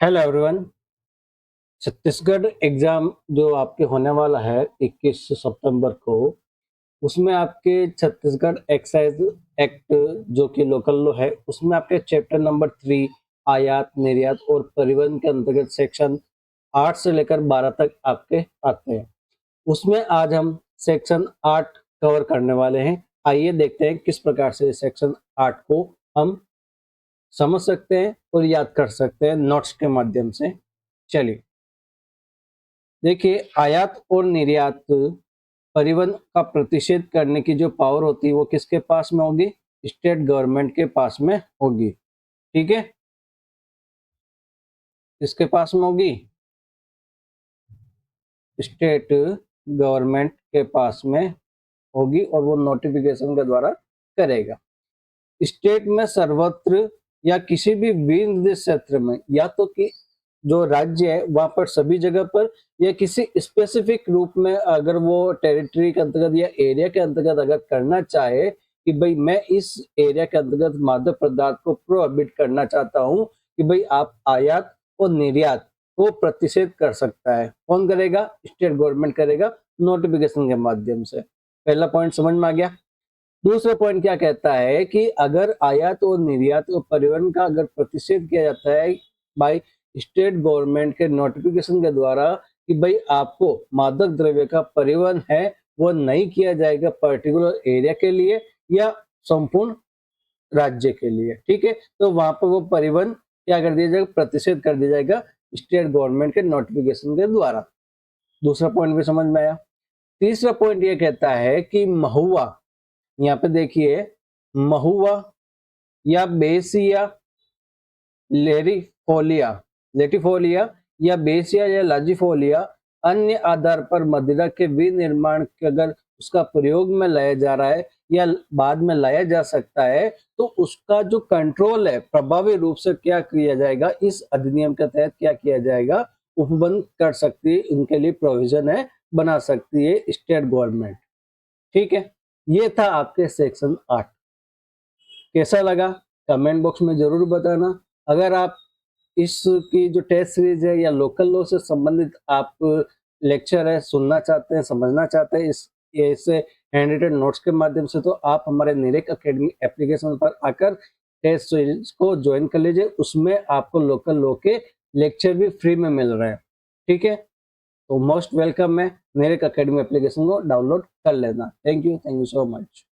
Hello everyone. Chhattisgarh exam जो आपके होने वाला है 21 सितंबर को, उसमें आपके छत्तीसगढ़ एक्साइज एक्ट जो कि लोकल लॉ है, उसमें आपके चैप्टर नंबर 3 आयात निर्यात और परिवहन के अंतर्गत सेक्शन 8 से लेकर 12 तक आपके आते हैं। उसमें आज हम सेक्शन 8 कवर करने वाले हैं। आइए देखते हैं किस प्रकार से सेक्शन 8 को हम समझ सकते हैं और याद कर सकते हैं नोट्स के माध्यम से। चलिए देखिए, आयात और निर्यात परिवहन का प्रतिषेध करने की जो पावर होती है वो किसके पास में होगी? स्टेट गवर्नमेंट के पास में होगी। ठीक है, किसके पास में होगी? स्टेट गवर्नमेंट के पास में होगी और वो नोटिफिकेशन के द्वारा करेगा। स्टेट में सर्वत्र या किसी भी विनिर्दिष्ट क्षेत्र में, या तो कि जो राज्य है वहां पर सभी जगह पर, या किसी स्पेसिफिक रूप में अगर वो टेरिटरी के अंतर्गत या एरिया के अंतर्गत अगर करना चाहे कि भाई मैं इस एरिया के अंतर्गत मादक पदार्थ को प्रोहिबिट करना चाहता हूं कि भाई आप आयात और निर्यात को प्रतिषेध कर सकता है। कौन करेगा? स्टेट गवर्नमेंट करेगा, नोटिफिकेशन के माध्यम से। पहला पॉइंट समझ में आ गया। दूसरा पॉइंट क्या कहता है कि अगर आयात और निर्यात और परिवहन का अगर प्रतिषेध किया जाता है बाय स्टेट गवर्नमेंट के नोटिफिकेशन के द्वारा कि भाई आपको मादक द्रव्य का परिवहन है वो नहीं किया जाएगा पर्टिकुलर एरिया के लिए या संपूर्ण राज्य के लिए। ठीक है, तो वहां पर वो परिवहन क्या कर दिया जाएगा? प्रतिषेध कर दिया जाएगा स्टेट गवर्नमेंट के नोटिफिकेशन के द्वारा। दूसरा पॉइंट भी समझ में आया। तीसरा पॉइंट ये कहता है कि महुआ, यहाँ पे देखिए, महुआ या बेसिया लेरिफोलिया लेटिफोलिया या बेसिया या लाजिफोलिया अन्य आधार पर मदिरा के विनिर्माण के अगर उसका प्रयोग में लाया जा रहा है या बाद में लाया जा सकता है तो उसका जो कंट्रोल है प्रभावी रूप से क्या किया जाएगा? इस अधिनियम के तहत क्या किया जाएगा? उपबंध कर सकती है, इनके लिए प्रोविजन है, बना सकती है स्टेट गवर्नमेंट। ठीक है, ये था आपके सेक्शन 8। कैसा लगा कमेंट बॉक्स में जरूर बताना। अगर आप इसकी जो टेस्ट सीरीज है या लोकल लॉ से संबंधित आप लेक्चर है सुनना चाहते हैं, समझना चाहते हैं इस ऐसे हैंड रिटन नोट्स के माध्यम से, तो आप हमारे निरेक एकेडमी एप्लीकेशन पर आकर टेस्ट सीरीज को ज्वाइन कर लीजिए। उसमें आपको लोकल लॉ के लेक्चर भी फ्री में मिल रहे हैं। ठीक है, तो मोस्ट वेलकम है, निरेक एकेडमी एप्लीकेशन को डाउनलोड कर लेना। Thank you so much.